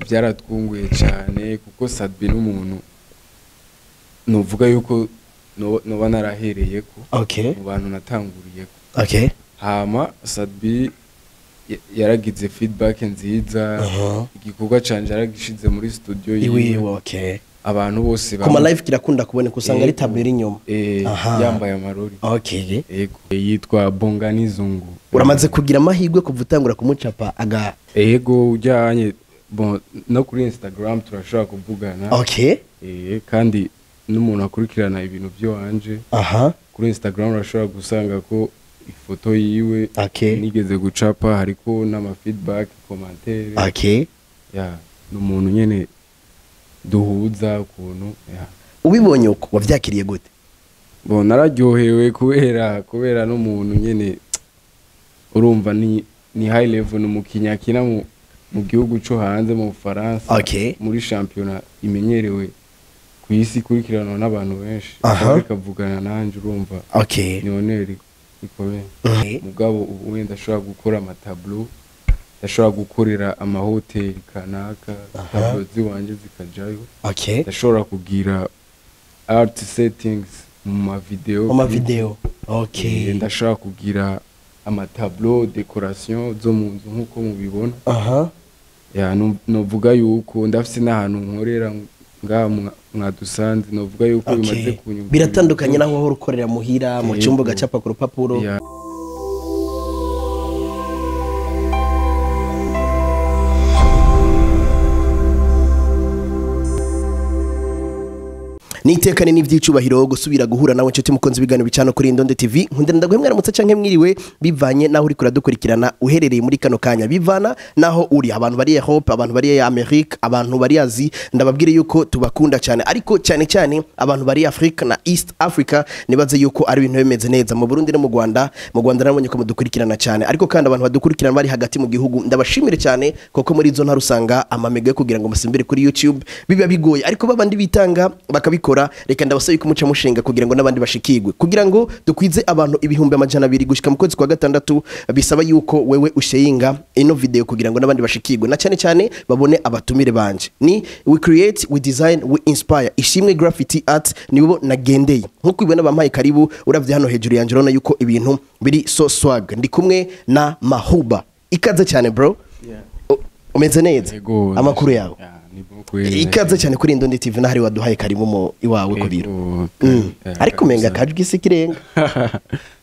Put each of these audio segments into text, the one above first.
byaratwunguye cyane kuko Sat-B n'umuntu novuga yuko noba narahereye ko mu bantu natanguriye ko hama Sat-B yaragize feedback nziza igikorwa canje yaragishize muri studio yiwe abantu bose kuma live kirakunda kuboneka usanga ari tabiri inyuma yambaye amarori yego yitwa Bonganizungu uramaze kugira amahirwe kuvutangura kumucapa aga yego ujyanye no kuri Instagram turashobora kuvugana kandi n'umuntu akurikirana ibintu byo wanje kuri Instagram urashobora gusanga ko ifoto yiwe nigeze gucapa hariko n'ama feedback commentaire n'umuntu nyene duhuza ukuntu ubibonye uko wavyakiriye gute nararyohewe kubera n'umuntu nyene urumva ni high level n'umukinyakina mu gihugu cyo hanze mu Faransa muri championnat imenyerewe ku isi kurikiranwa n'abantu benshi bakavugana nanje urumva ni honeri ikomeye mugabo wenda ashobora gukora amatableau ndashobora gukorera amahoteli kanaka tableau ziwanje zikajayo ndashobora kugira art settings mu video ndashobora kugira amatableau decoration zo mu nzu nkuko mubibona novuga yuko ndafise n'ahantu nkorera ngaha mwadusanze novuga yuko bimaze kunyungu biratandukanye naho aho ukorera muhira mu cyumba gacapa ku rupapuro nitekane n'ivyicubahiro gusubira guhura nawe nshuti mukonzi bigano bicano kuri Indonde TV nkundira ndaguhemwe aramutse canke mwiriwe bivanye naho uri kuradukurikirana uherereye muri kano kanya bivana naho uri abantu bari Europe abantu bari America abantu bari Azi ndababwire yuko tubakunda cyane ariko cyane abantu bari Africa na East Africa nibaze yuko ari ibintu bimeze neza mu Burundi no mu Rwanda nabonye ko mudukurikirana cyane ariko kandi abantu badukurikirana bari hagati mu gihugu ndabashimire cyane koko muri zo ntarusanga amamega kugira ngo musimbire kuri YouTube biba bigoye ariko babandi bitanga bakabikora reka ndabasaba yuko muca mushinga kugira ngo nabandi bashikigwe kugira ngo dukwize abantu ibihumbi amajana 2 gushika mu kwezi kwa gatandatu bisaba yuko wewe usheyinga ino video kugira ngo nabandi bashikigwe na cyane babone abatumire banje ni we create we design we inspire ishimwe graffiti art nibo nagendeye nkuko ibona bampaye karibu uravye hano hejuru yanje urona yuko ibintu biri so swag ndi kumwe na Mahuba ikaze cyane bro umeze neza amakuru yawe ikaze cyane kuri Indonde TV nahari waduhaye karimu mu iwawe ko biro ariko menga kajwi sikirenga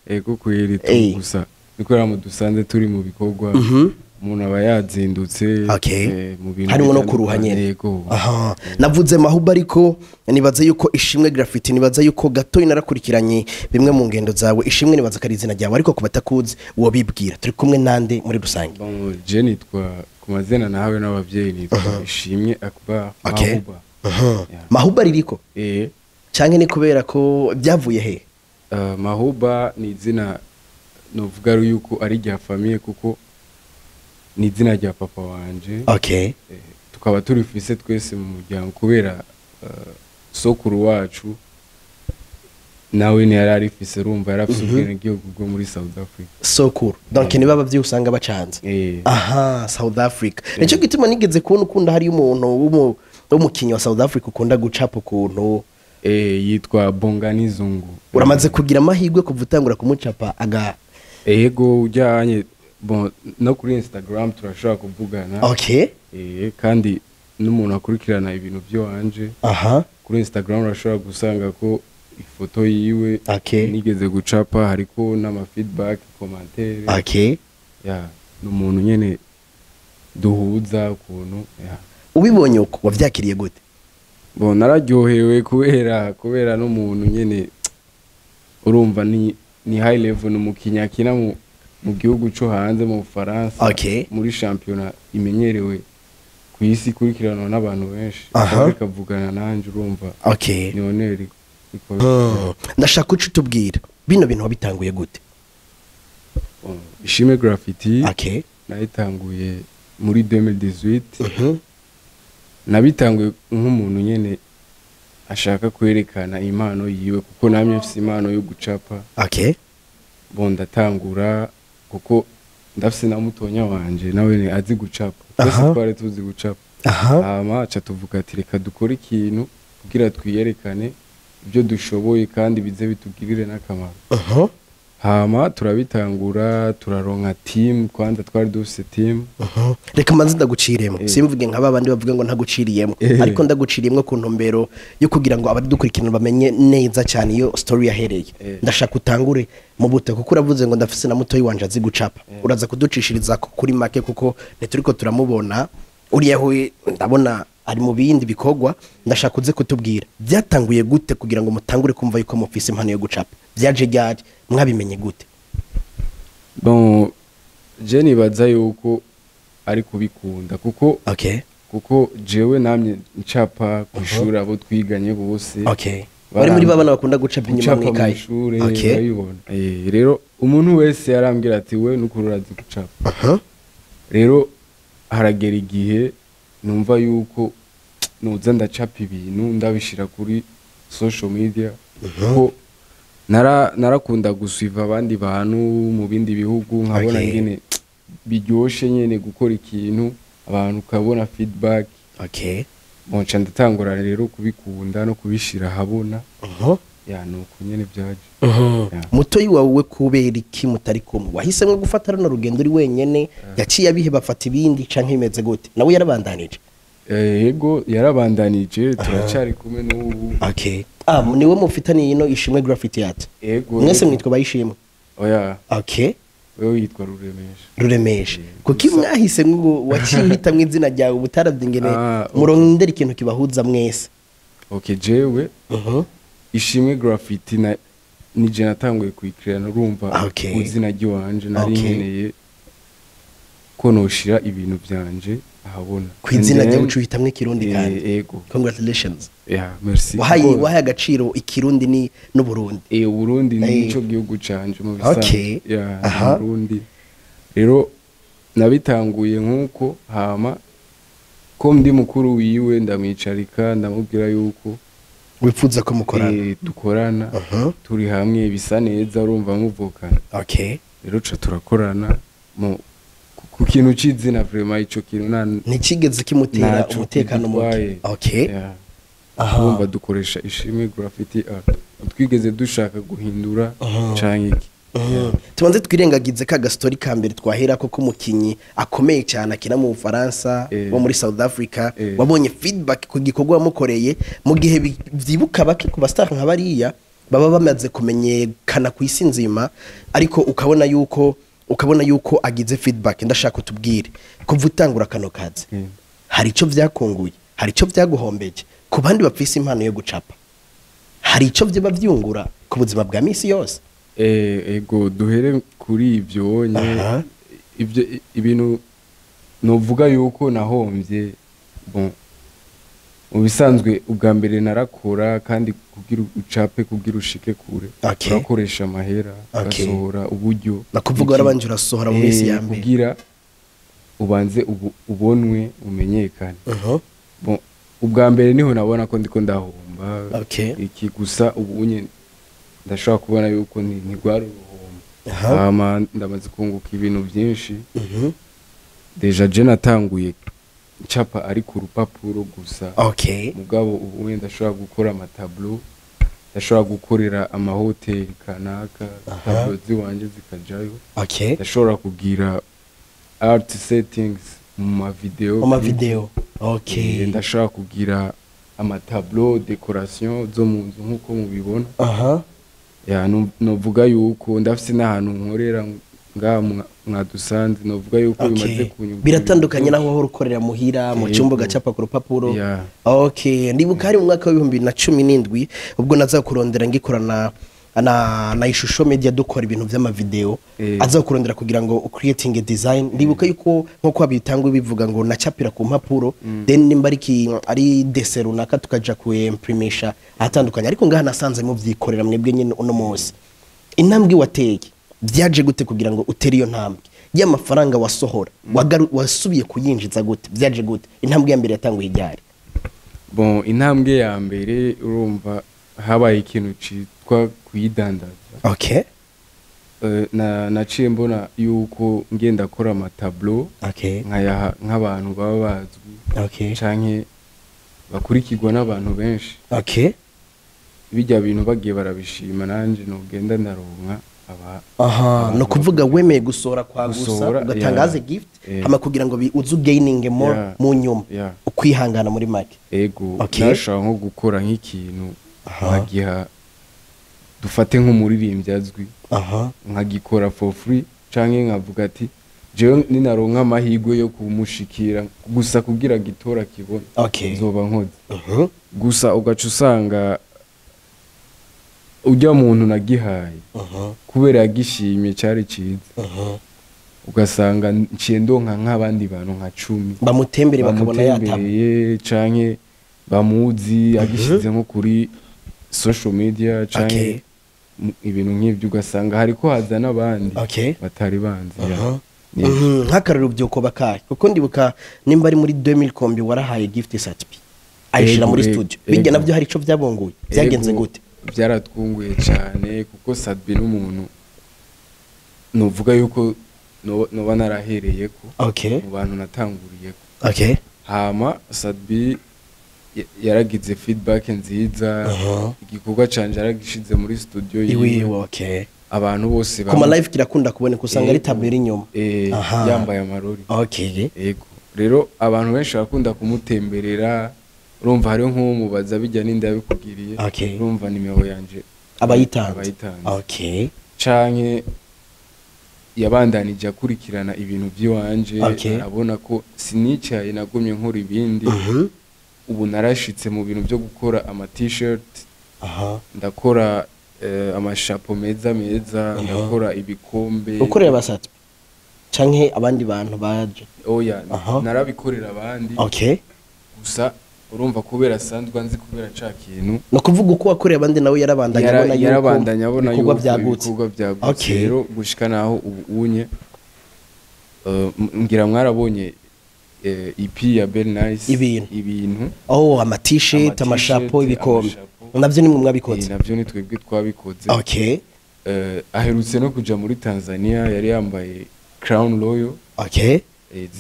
ego kweri gusa nikorera mu dusanze turi mu bikorwa umuntu aba yazindutse mu bintu harimo no kuruha nyene navuze Mahuba ariko nibaza yuko ishimwe graffiti nibaza yuko gato inarakurikiranye bimwe mu ngendo zawe ishimwe nibaza karizina ryawe ariko kubatakuzi uwo bibwira turi kumwe nande muri rusange je nitwa kumazena nawe n'abavyeyi nitwa ishimwe akba Mahuba Mahuba ririko canke ni kubera ko byavuye he Mahuba ni izina novuga yuko ari rya famille kuko ni izina rya papa wanje tukaba turifise twese mu muryango kubera sokuru wacu nawe ni yararifise rumva yarafise ubwene gihugu bwo muri South Africa sokuru donc ni baba byusanga bacanze South Africa nico gituma nigeze kubona ukunda hari umuntu w'umukinyi wa South Africa ukunda gucapa ukuntu yitwa Bonganizungu uramaze kugira amahirwe kuvutangura kumucapa aga yego ujyanye no kuri Instagram turashobora kuvugana kandi n'umuntu akurikirana ibintu byo wanje kuri Instagram urashobora gusanga ko ifoto yiwe nigeze gucapa hariko n'ama feedback commentaire n'umuntu nyene duhuza ukuntu ubibonye uko wavyakiriye gute nararyohewe kubera n'umuntu nyene urumva ni high level n'umukinyakina mu gihugu cyo hanze mu Faransa muri championnat imenyerewe ku isi kurikiranwa n'abantu benshi bakavugana nanje urumva ni honeri ikomeye ndashaka uco tubwira bino bintu wabitanguye gute ishimwe graffiti nayitanguye muri 2018 nabitanguye nk'umuntu nyene ashaka kwerekana impano yiwe kuko namye mfise impano yo gucapa ndatangura kuko ndafise na mutonya wanje nawe azi gucapa twese twari tuzi gucapa hama aca tuvuga ati reka dukore ikintu kugira twiyerekane ibyo dushoboye kandi bize bitugirire n'akamaro. Hama turabitangura turaronka team kwanza twari dufise team. Reka manzi ndaguciremo simvuge nk'aba bandi bavuga ngo ntaguciriyemo ariko ndaguciriyemo ku ntumbero yo kugira ngo abari dukurikirana bamenye neza cyane iyo story yahereye. Ndashaka utangure mu bute kuko uravuze ngo ndafise na muto yiwanje azi gucapa uraza kuducishiriza kuri make kuko neturiko turamubona uriyaho ndabona ari mu bindi bikogwa. Ndashaka uze kutubwira byatanguye gute kugira ngo mutangure kumva yuko mufise impano yo gucapa byaje ryari mwabimenye gute? Bon je nibaza yuko ari kubikunda kuko kuko jewe namye ncapa kwishura abo twiganye bose bari muri babana bakunda gucapa inyuma mwikaye bayibona. Rero umuntu wese yarambwira ati we nukururazi gucapa. Rero haragera igihe numva yuko nuza ndacapa ibintu ndabishira kuri social media ko narakunda gusuiva abandi bantu mu bindi bihugu nkabona ngene biryoshe nyene gukora ikintu abantu kabona feedback. Bonca ndatangura rero kubikunda no kubishira habona. Nuko nyene byaje. Muto yiwawe kubera iki mutari kumwe wahisemwe gufata rano rugendo uri wenyene yaciye abihe bafata ibindi canke bimeze gute? Nawe yarabandanije? Yego yarabandanije turacari kumwe n'ubu. Niwe mufitaniye ino Ishimwe Graffiti Art? Yego. Mwese mwitwa bayishimwe? Oya. Wewe yitwa Ruremesha. Kuki mwahise ngo waciye uhita mu izina ryawe ubutaravye murondera ikintu kibahuza mwese? Jewe Ishimwe Graffiti nije natanguye kuyikirana urumva izina ry'iwanje nari nkeneye ko noshira ibintu byanje ahabona. Kwizina ryawe ucuhitamwe ikirundi kandi. Yego. Congratulations. Merci. Wahaye agaciro ikirundi ni no Burundi. Burundi nico gihugu canje mu bisanzwe. Burundi. Rero nabitanguye nkuko hama ko ndi mukuru wiwe ndamwicarika ndamubwira yuko wifuza ko mukorana. Dukorana turi hamwe bisa neza urumva muvukana. Rero ca turakorana ku kintu c'izina vraiment ico kintu nikigeze kimutera umutekano muke. Urumva dukoresha Ishimwe Graffiti Art twigeze dushaka guhindura canke iki. Tubanze twirengagize ka gastori ka mbere twahera ko kumukinyi akomeye cyane akina mu Faransa wo muri South Africa wabonye feedback ku gikorwa wamukoreye mu gihe vyibuka bake ku bastar nk'abariya baba bamaze kumenyekana ku isi nzima ariko ukabona yuko agize feedback. Ndashaka utubwire kuva utangura kano kazi hari ico vyakunguye hari ico vyaguhombeje ku bandi bafise impano yo gucapa hari ico vyiba vyungura ku buzima bwa misi yose? Ego duhere kuri ivyo ivyo ibintu novuga yuko nahomvye. Bon ubisanzwe ubwa mbere narakora kandi kugira ucape kugira ushike kure urakoresha amahera gasohora uburyo nakuvuga warabanje urasohora mu misi ya mbere kugira ubanze ubonwe umenyekane. Bon ubwa mbere niho nabona ko ndiko ndahomba iki gusa ubunye ndashaka kubona yuko ntigwara uruhombo. Ndamaze kunguka ibintu byinshi. Deja je natanguye ncapa ari ku rupapuro gusa. Mugabo ubu ndashaka gukora amatableau ndashaka gukorera amahoteli kanaka tableau ziwanje zikajayo. Ndashobora kugira art settings mu video. Ndashaka kugira amatableau decoration zo mu nzu nkuko mubibona. Novuga yuko ndafise n'ahantu nkorera mwadusanze novuga yuko bimaze kunyumva biratandukanye naho ho rukorera muhira mu cyumba gacapa ku rupapuro. Ndibuka hari mu mwaka wa 2017 ubwo naza kurondera ngikorana na ishusho media dukora ibintu vy'ama video aza kurondera kugira ngo creating a design. Ndibuka yuko nko abitangwe bivuga ngo nacapira ku mpapuro then nimbariki ari dessin naka tukaja ku imprimisha atandukanye ariko ngaha nasanze mu vyikorera mwebwe nyine uno munsi. Intambwe wateye byaje gute kugira ngo utere iyo ntambwe y'amafaranga wasohora wasubiye kuyinjiza gute byaje gute? Intambwe ya mbere yatanguye iryari? Bon intambwe ya mbere urumva habaye ikintu citwa kuyidandaza. naciye mbona yuko ngenda akora amatablo nkayaha nk'abantu baba bazwi canke bakurikirwa n'abantu benshi bijya bintu bagiye barabishima nanje nogenda ndaronka no kuvuga wemeye gusora kwa gusa ugatangaze gift hama kugira ngo uzu gaining more mu nyuma ukwihangana muri make nashaka nko gukora nk'ikintu bagiha dufate nk'umuririmbyi azwi nkagikora for free canke nkavuga ati jewe ninaronka amahirwe yo kumushikira gusa kugira gitora kibona zoba nkoze gusa ugaca usanga ujya muntu nagihaye kubera yagishimye cyari ciza ugasanga nciye ndonka nk'abandi bantu nka 10 bamutembere bakabona yatamye canke bamuzi agishize nko kuri social media canke ibintu nk'ibyo ugasanga hariko haza n'abandi batari banzi nk'akarero byuko bakaye kuko ndibuka nimba ari muri 2000 warahaye gift Sat-B ayishira muri studio bijya navyo hari ico byabonguye byagenze gute byaratwunguye cyane kuko Sat-B n'umuntu novuga yuko noba narahereye ko mu bantu natanguriye ko hama Sat-B yaragize feedback nziza igikorwa canje yaragishize muri studio yiwe abantu bose kuma live kirakunda kuboneka usanga ari tabiri nyuma yambaye amarori yego rero abantu benshi bakunda kumutemberera urumva hariho nk'umubaza bijya n'indi yabikugiriye urumva nimero yanje abayitanze canke yabandanije akurikirana ibintu by'iwanje abona ko sinicaye nagumye nkora ibindi ubu narashitse mu bintu byo gukora ama t-shirt ndakora amashapo meza ndakora ibikombe ukorera basatse canke abandi bantu baje narabikorera abandi gusa urumva kubera sanzwe nzi kubera ca kintu no kuvuga uko wakorera abandi nawe yarabandanya abona yuko ibikorwa byagutse rero gushika naho ubu unye ngira mwarabonye EP ya Very Nice ibintu ama t-shirt amashapo ibikombe navyo nimwe mwabikoze navyo ni twebwe twabikoze aherutse no kuja muri Tanzania yari yambaye Crown Royal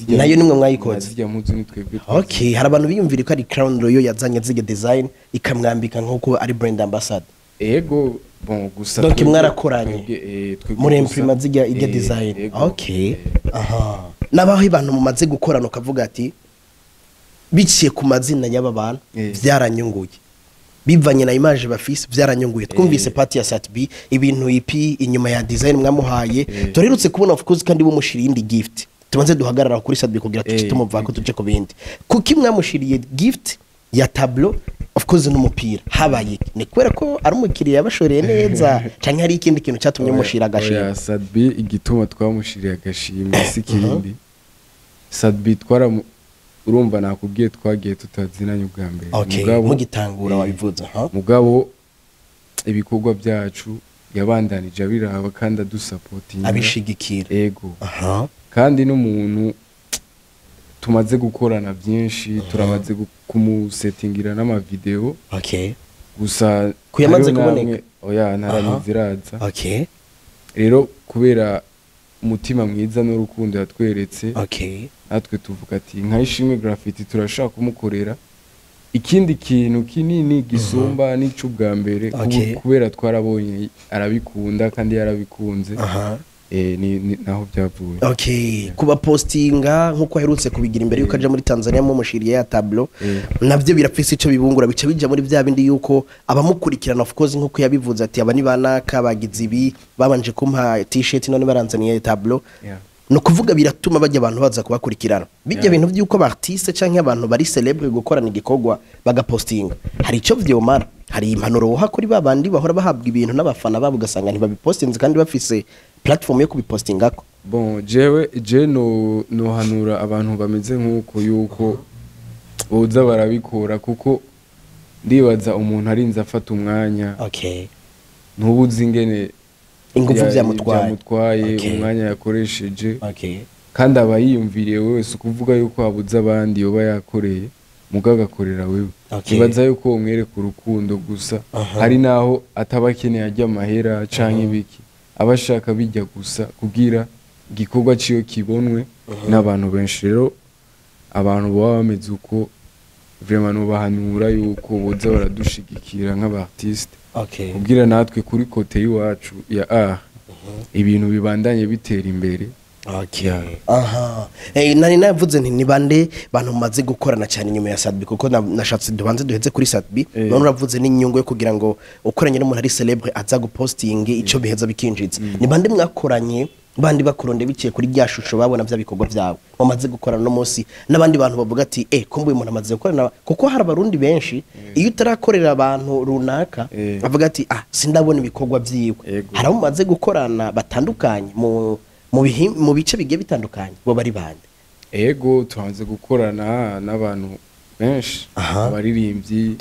nayo nimwe mwayikoze zijya muzi ni twebwe hari abantu biyumvira ko ari Crown Royal yazanye zige design ikamwambika nkuko ari brand ambassador gusa donc mwarakoranye muri imprima zijya ige design nabaho abantu mumaze gukorana ukavuga ati biciye ku mazina y'aba bantu byaranyunguye bivanye na image bafise byaranyunguye twumvise party ya Sat-B ibintu EP inyuma ya design mwamuhaye turerutse kubona of course kandi bumushiriye indi gift tubanze duhagarara kuri Sat-B kugira tucitumva ko tuje ko bindi kuki mwamushiriye gift ya tableau of course n'umupira habaye ni kwera ko ari umukiriya yabashoreye neza canke hari ikindi kintu cyatumye mushira agashimwe Sat-B igituma twamushiriye agashimwe sikindi Sat-B urumva nakubwiye twagiye tutazinanye ubwa mbere mugitangura wabivuze mugabo ibikorwa byacu yabandanije abiraba kandi adusapotinga abishigikira yego kandi n'umuntu tumaze gukorana byinshi turamaze kumusetingira n'amavideo gusa kuyamaze kuboneka ntaraniziraza rero kubera umutima mwiza n'urukundo yatweretse natwe tuvuga ati nkayishimwe graffiti turashaka kumukorera ikindi kintu kinini gisumba n'ico bwa mbere kubera twarabonye arabikunda kandi yarabikunze naho byavuye kuba postinga nkuko aherutse kubigira imbere yuko aje muri Tanzania mu mushiriye ya tableau navyo birafise ico bibungura bica bija muri bya bindi yuko abamukurikirana of course nkuko yabivuze ati aba ni banaka bagize ibi babanje kumpa t-shirt none baranzaniye tableau no kuvuga biratuma bajya abantu baza kubakurikirana bijya bintu byuko abartiste canke abantu bari celebre gukorana igikorwa bagapostinga hari ico vyomara hari impanuro woha kuri babandi bahora bahabwa ibintu n'abafana babo ugasanga ntibabipostinze kandi bafise platform yo kubipostingako jewe no hanura abantu bameze nkuko yuko boza barabikora kuko ndibaza umuntu arinze afata umwanya ntubuzi ingene ingufu byamutwaye umwanya yakoresheje kandi abayiyumviriye wese kuvuga yuko habuze abandi yoba yakoreye mugagakorera wewe kibaza yuko umwereka urukundo gusa hari naho atabakeneye ajya amahera canke ibiki abashaka bijya gusa kugira igikorwa ciyo kibonwe n'abantu benshi rero abantu baba bameze uko vraiment no bahanura yuko boza baradushigikira nk'abartiste kugira natwe kuri kote y'iwacu ya ibintu bibandanye bitera imbere. Nari navuze nti ni bande bantu mumaze gukorana cyane nyuma ya Sat-B kuko nashatse dubanze duheze kuri Sat-B none uravuze n'inyungu yo kugira ngo ukoranye n'umuntu ari celebre aza guposting ico biheza bikinjiza ni bande mwakoranye bandi bakuronde biciye kuri rya shusho babona bya bikorwa byabo bamaze gukorana no munsi n'abandi bantu bavuga ati kumbuye umuntu amaze gukorana kuko hari abarundi benshi iyo utarakorera abantu runaka bavuga ati sindabona ibikorwa byiwe hari abo mumaze gukorana batandukanye mu bice bigiye bitandukanye bo bari bande tuhanze gukorana n'abantu benshi abaririmbyi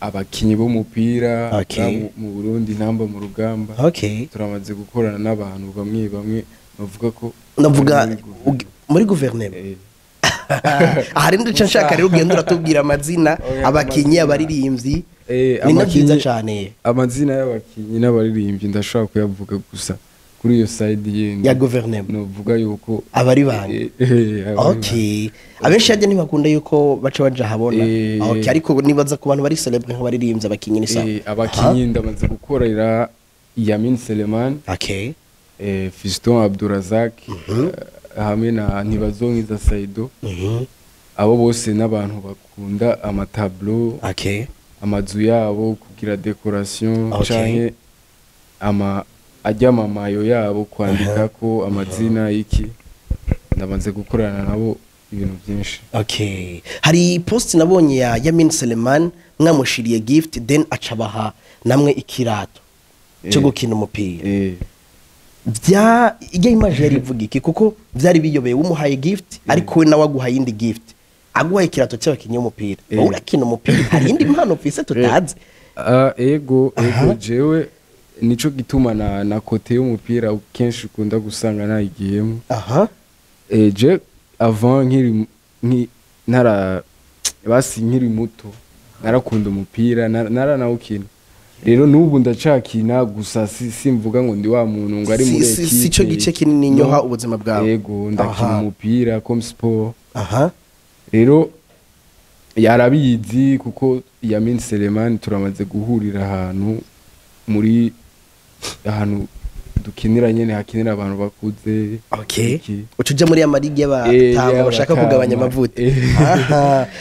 abakinyi b'umupira mu Burundi namba mu rugamba turamaze gukorana n'abantu bamwe bavuga ko muri guverinoma hari ndica nshaka rero ugenda uratubwira amazina abakinyi abaririmbyi ni nabyiza cyane amazina y'abakinyi n'abaririmbyi ndashaka kuyavuga gusa kuri iyo side yindi ya guverinoma novuga yuko abari bande abenshi yajya ntibakunda yuko baca baja habona ariko nibaza ku bantu bari celebre nk'abaririmbyi abakinyi nisa abakinyi ndamaze gukorera Yamini Seleman Fiston Abdurazak hamwe na Ntibazonkiza Saido abo bose n'abantu bakunda amatableau amazu yabo kugira decoration canke ajyamamayo yabo kwandika ko amazina y'iki ndamaze gukorana nabo ibintu byinshi hari post nabonye ya Yamini Seleman mwamushiriye gift then acabaha namwe ikirato cyo gukina umupira ijya image yari ivuga iki kuko byari biyobeye umuhaye gift ariko we nawe aguhaye indi gift aguhaye ikirato cy'abakinnyi b'umupira urakina umupira hari indi mpano ufise tutazi ego jewe nico gituma na kote y'umupira kenshi ukunda gusanga nayigiyemo je avant nkiri muto narakunda umupira naranawukina rero nubu ndacakina gusa simvuga ngo ndi wa muntu ngo ari muri equipe sico gice kinini nyoha ubuzima bwawe yego ndakina umupira comme sport rero yarabizi kuko Yamini Seleman turamaze guhurira ahantu dukinira nyene hakinira abantu bakuze ucuja muri amarigi y'abatanga bashaka kugabanya amavuta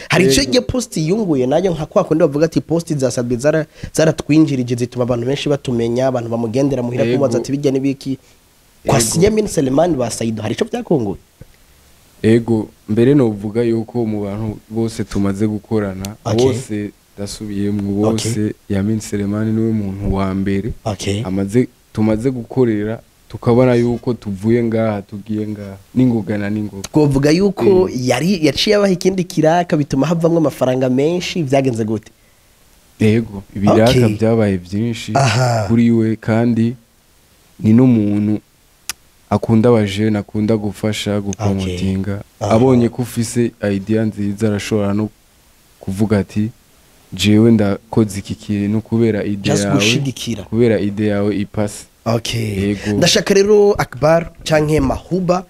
hari ico giye post yunguye nayo nka kwa kundi bavuga ati post za Sat-B zaratwinjirije zituma abantu benshi batumenya abantu bamugendera muhira kubaza ati bijya nibiki kwa Yamini Seleman ba Saido hari ico byakongoye mbere no uvuga yuko mu bantu bose tumaze gukorana bose dasubiyemo bose Yamini Seleman niwe muntu wa mbere tumaze gukorera tukabona yuko tuvuye ngaha tugiye ngaha n'ingogana n'ingoga twovuga yuko yaciye abaha ikindi kiraka bituma havamwe amafaranga menshi byagenze gute ibiraka byabaye byinshi kuri we kandi ni n'umuntu akunda abajene akunda gufasha gupromotinga abonye ko ufise idea nziza arashobora no kuvuga ati jewe ndakoze iki kintu kubera ide yawe ipasi ndashaka rero Akbar canke Mahuba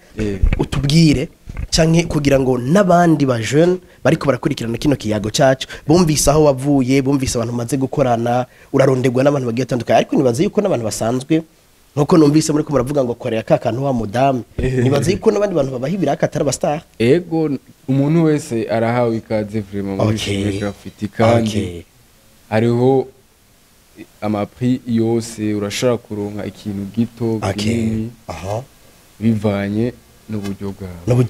utubwire canke kugira ngo n'abandi ba jeune bariko barakurikirana kino kiyago cyacu bumvise aho wavuye bumvise abantu maze gukorana uraronderwa n'abantu bagiye atandukanye ariko nibaze yuko n'abantu basanzwe nkuko numvise muri ko baravuga ngo korera kakantu wa mudame nibaze yuko n'abandi bantu babaha ibiraka atari abastar umuntu wese arahawe ikaze vraiment muri graffiti kandi hariho amaprix yose urashaka kuronka ikintu gito kinini bivanye n'uburyo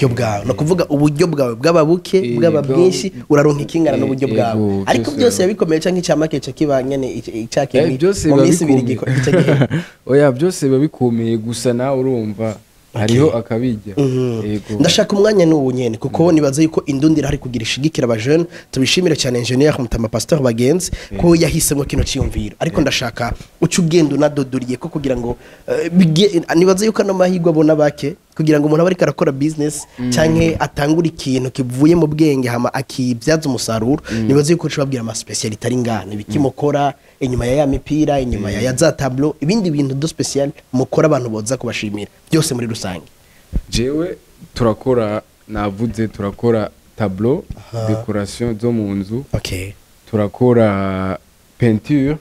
bwawe no kuvuga uburyo bwawe bw'ababuke bw'ababwinshi uraronka ikingana n'uburyo bwawe ariko byose yabikomeye canke icamake kibanyene icakemi mu minsi ibiri byose babikomeye gusa nawe urumva hariho akabijya ndashaka umwanya n'ubu nyene kuko nibaza yuko indundira hari kugira ishigikira aba jeune tubishimire cyane engineer Mutama Pastor Bagenzi ko yahisemo kino cyumviro ariko ndashaka uca ugenda unadoduriye ko kugira ngo nibaza yuko no mahigwa abona bake kugira ngo umuntu abe ariko arakora business canke atangura ikintu kivuye mu bwenge hama akibyaza umusaruro nibaze yuko cubabwira ama speciality ari ngane bikimukora inyuma ya mipira inyuma ya za tableau ibindi bintu do special mukora abantu boza kubashimira byose muri rusange. Jewe turakora navuze turakora tableau decoration zo mu nzu turakora peinture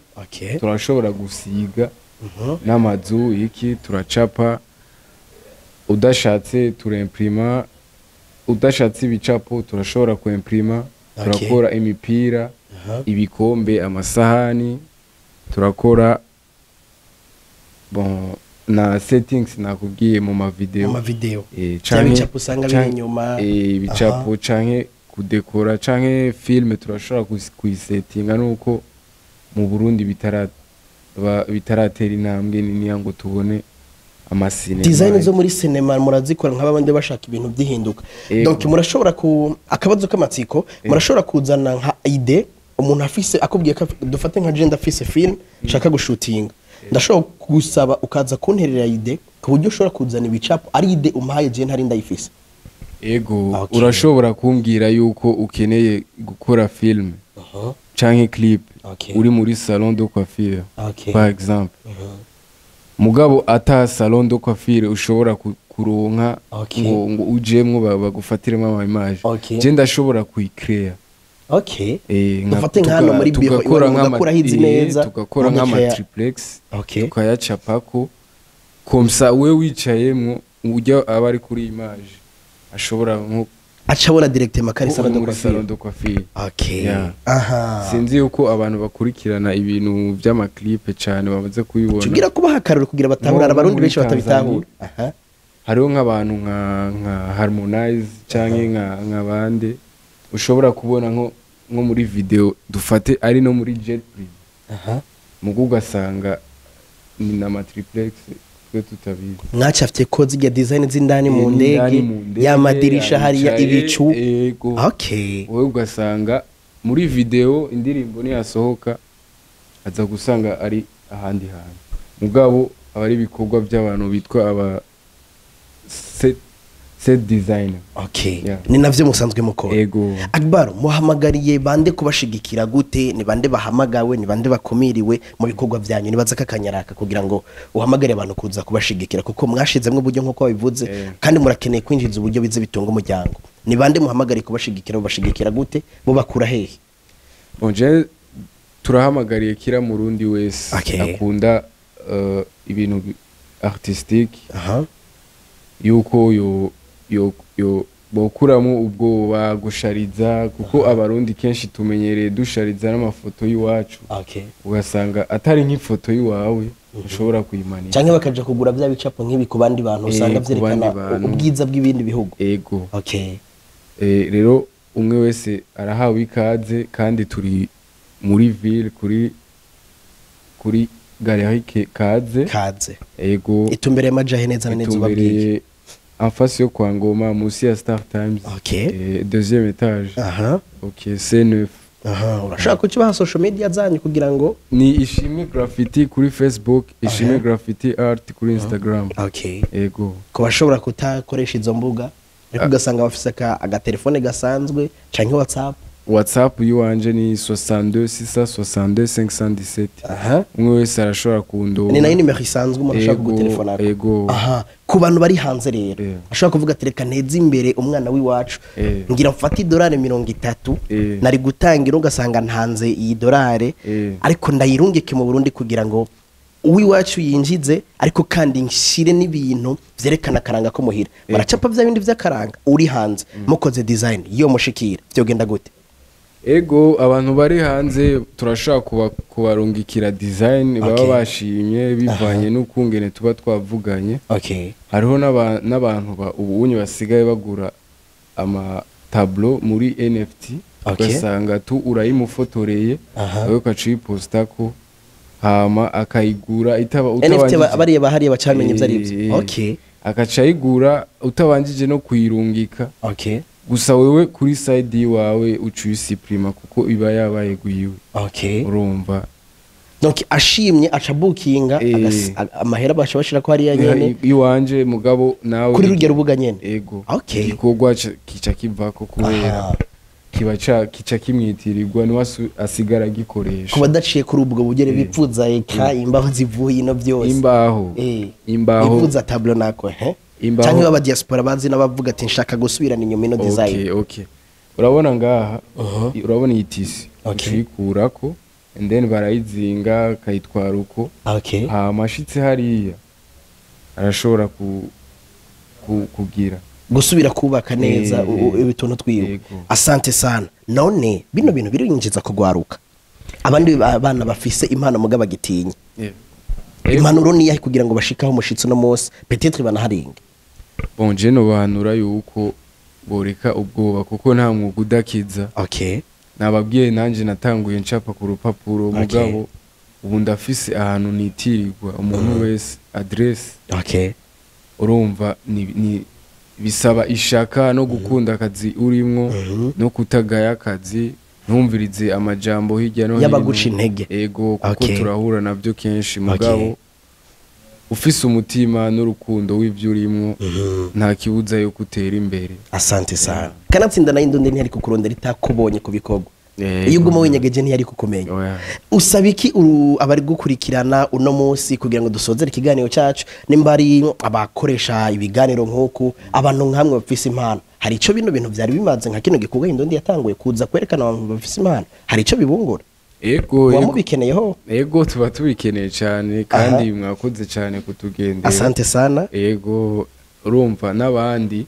turashobora gusiga n'amazu iki turacapa udashatse turemprima udashatse ibicapo turashobora kuimprima turakora imipira ibikombe amasahani turakora bon na settings nakubwiye mu mavideo canke ibicapo usanga biri inyuma ibicapo canke kudekora canke film turashobora kuisettinga nuko mu Burundi bitaratera intambwe nini ngo tubone amasine design zo muri cinema murazikora nk'abandi bashaka ibintu byihinduka donc murashobora akabazo k'amatsiko murashobora kuzana nka idea umuntu afise akubwiye ko dufate nka agenda afise film shaka gushutinga ndashobora gusaba ukaza kunterera idea ku buryo ushobora kuzana ibicapo ari idea umpaye je ntari ndayifise ego urashobora kumbwira yuko ukeneye gukora film canke clip uri muri salon de coiffure par exemple mugabo ata salon de coiffure ushobora kuronka ngo ujemwo bagufatiremo ama image je ndashobora kuyicreate ngafate nkano muri biro ugakora hizi neza tugakora nk'ama triplex tukayacapako komsa we wicayemwo ujya abari kuri image ashobora nko acabona direct makari salon de coiffure sinzi yuko abantu bakurikirana ibintu by'ama clip cyane bamaze kuyibona tugira kuba hakarura kugira batahura abarundi benshi batabitahura hariho nk'abantu nka Harmonize canke nka bande ushobora kubona nko muri video dufate ari no muri jet prime mugo ugasanga ni na matriplex twe tutabizi mwacafye ko zijya design z'indani mu ndege y'amadirisha hariya ibicu wowe ugasanga muri video indirimbo ni yasohoka aza gusanga ari ahandi hantu mugabo abari bikorwa by'abantu bitwa aba set designer ni navyo musanzwe mukora Akbar muhamagariye bande kubashigikira gute ni bande bahamagawe ni bande bakomiriwe mu bikorwa byanyu nibaza kakanyaraka kugira ngo uhamagare abantu kuza kubashigikira kuko mwashizemwe uburyo nko babivuze kandi murakeneye kwinjiza uburyo bize bitunga umuryango ni bande muhamagariye kubashigikira bashigikira gute bo bakura hehe bonje turahamagariye kira murundi wese akunda ibintu artistique yuko yo bokuramo ubwoba gushariza kuko abarundi kenshi tumenyereye dushariza n'amafoto y'iwacu ugasanga atari nk'ifoto yiwawe ushobora kuyimanika canke bakaja kugura bya bicapo nk'ibi ku bandi bantu usanga byerekana ubwiza bw'ibindi bihugu rero umwe wese arahawe ikaze kandi turi muri ville kuri galerie kaze itumbere majahe neza neza babwiye en face yo kwa Ngoma musi ya Star Times deuxième étage C9 urashaka kukibaha social media zanyu kugira ngo ni ishimwe graffiti kuri Facebook ishimwe graffiti art kuri Instagram ko bashobora kutakoresha izo mbuga ariko ugasanga bafise aga telefone gasanzwe canke WhatsApp yuwanje ni 62 umwe wese arashobora kundo ni nayo nimero isanzwe umuntu ashaka gutelefona ku bantu bari hanze rero ashaka kuvuga tereka neza imbere umwana w'iwacu ngira mfata $30 nari gutangira ugasanga ntanze iyi dolari ariko ndayirungike mu Burundi kugira ngo uwiwacu yinjize ariko kandi nshire n'ibintu vyerekana karanga ko muhira baracapa bya bindi vy'akaranga uri hanze mukoze design yo mushikira byogenda gute abantu bari hanze turashaka kubarungikira design baba bashimye bivanye n'ukungene tuba twavuganye hariho n'abantu ubunye basigaye bagura ama tableau muri NFT ugasanga urayimufotoreye wowe ukaciposta ko hama akayigura NFT abariye bahariye bacamenye ivyarivyo akacayigura utabanjije no kuyirungika gusa wewe kuri side wawe ucuyisiprima kuko iba yabaye guyiwe urumva donc ashimye acabukinga amahera bashobashira ko hari ya nyene iwanje mugabo nawe kuri rugero rubuga nyene ego okay igikorwa kica kivako kubera kica kimwitirirwa ni asigara gikoresha kuba daciye kuri ubwo bugere bipfuza eka imbaho zivuye no byose imbaho bipfuza tableau nako cyangwa baba diaspora bazi nabavuga ati nshaka gusubirana inyuma ino design okay urabona ngaha urabona itisi ucikurako and then barayizinga kayitwara uko amashitse hariya arashobora kugira gusubira kubaka neza ibituntu twiwe asante sana none bino bintu birinjiza kugwaruka abandi abana bafise impano mugaba gitinya impanuro ni yahi kugira ngo bashikaho mushitsi no mose peut-être banaharinga bon je no bahanura yuko boreka ubwoba kuko nta mwuga udakiza nababwiye nanje natanguye ncapa ku rupapuro mugabo ubu ndafise ahantu nitirirwa umuntu wese adresse urumva ni bisaba ishaka no gukunda akazi urimwo no kutagaya akazi ntumvirize amajambo hirya no hino yabaguca intege ego kuko turahura navyo kenshi mugabo ufise umutima n'urukundo w'ivyo urimwo nta kibuza yo gutera imbere asante sana kanatsinda na indonde ntiyari kukurondera itakubonye kubikorwa iyo uguma wenyegeje ntiyari kukumenya usaba iki abari gukurikirana uno munsi kugira ngo dusozere ikiganiro cyacu nimba ari abakoresha ibiganiro nk'uku abantu nkamwe bafise impano hari ico bino bintu byari bimaze nka kino gikorwa indondi yatanguye kuza kwerekana abantu bafise impano hari ico bibungura ego wamubikeneyeho ego tuba tubikeneye cyane kandi mwakoze cyane kutugendera asante sana ego urumva n'abandi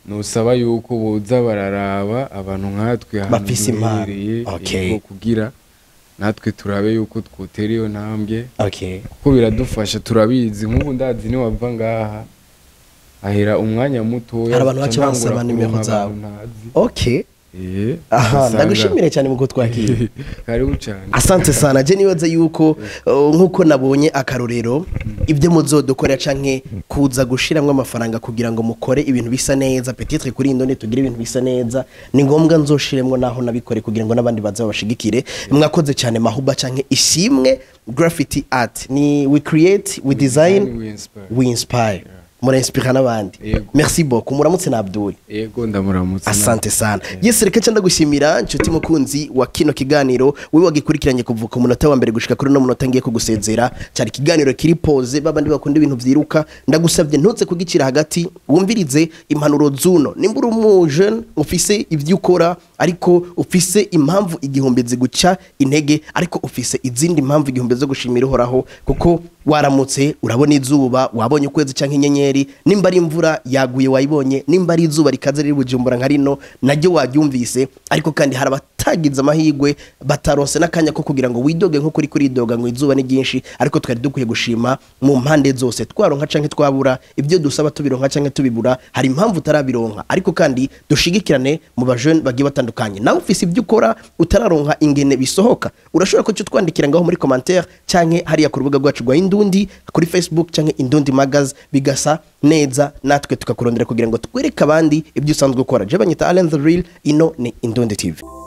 nusaba yuko boza bararaba abantu nkatwe bafise impano kugira natwe turabe yuko twotera iyo ntambwe kuko biradufasha turabizi nk'ubu ndazi ni wava ngaha ahera umwanya muto hari abantu bace bansaba nimero zabo ndagushimire cyane muko twakiriye karibu cyane asante sana je nibaza yuko nkuko nabonye akarorero ibyo muzodukora canke kuza gushiramwe amafaranga kugira ngo mukore ibintu bisa neza peut-être kuri indone tugire ibintu bisa neza ni ngombwa nzoshiremwe naho nabikore kugira ngo nabandi baza babashigikire mwakoze cyane mahuba canke ishimwe graffiti art ni we create we design we inspire mura inspire n'abandi merci beaucoup muramutse na Abdul yego ndamuramutse asante sana yes reka cyanda gushimira nshuti mukunzi wa kino kiganiro wewe wagikurikiranye kuvuka umunota wa mbere gushika kuri no munota ngiye kugusezera cyari kiganiro kiri pause babandi bakunda ibintu vyiruka ndagusabye ntutse kugicira hagati wumvirize impanuro zuno nimbura umujene ufise ivyo ukora ariko ufise impamvu igihombe ziguca intege ariko ufise izindi impamvu igihombe zo gushimira uhoraho kuko waramutse urabona izuba wabonye ukwezi canke inyenyeri nimba ari imvura yaguye wayibonye nimba ari izuba rikaze riri Bujumbura nka rino najyo wabyumvise ariko kandi hari abatagize amahigwe bataronse nakanya ko kugira ngo widoge nko kuri doga ngo izuba ni byinshi ariko twari dukwiye gushima mu mpande zose twaronka canke twabura ibyo dusaba tubironka canke tubibura hari impamvu utarabironka ariko kandi dushigikirane mu bajene bagiye batandukanye nawe ufise ibyo ukora utararonka ingene bisohoka urashobora ko twandikira ngaho muri commentaire canke hariya ku rubuga rwacu rwa Indundi kuri Facebook canke Indundi Magaz bigasa neza natwe tukakurondera kugira ngo twereke abandi ibyo usanzwe ukora je banyita Allen the Real ino ni Indundi TV.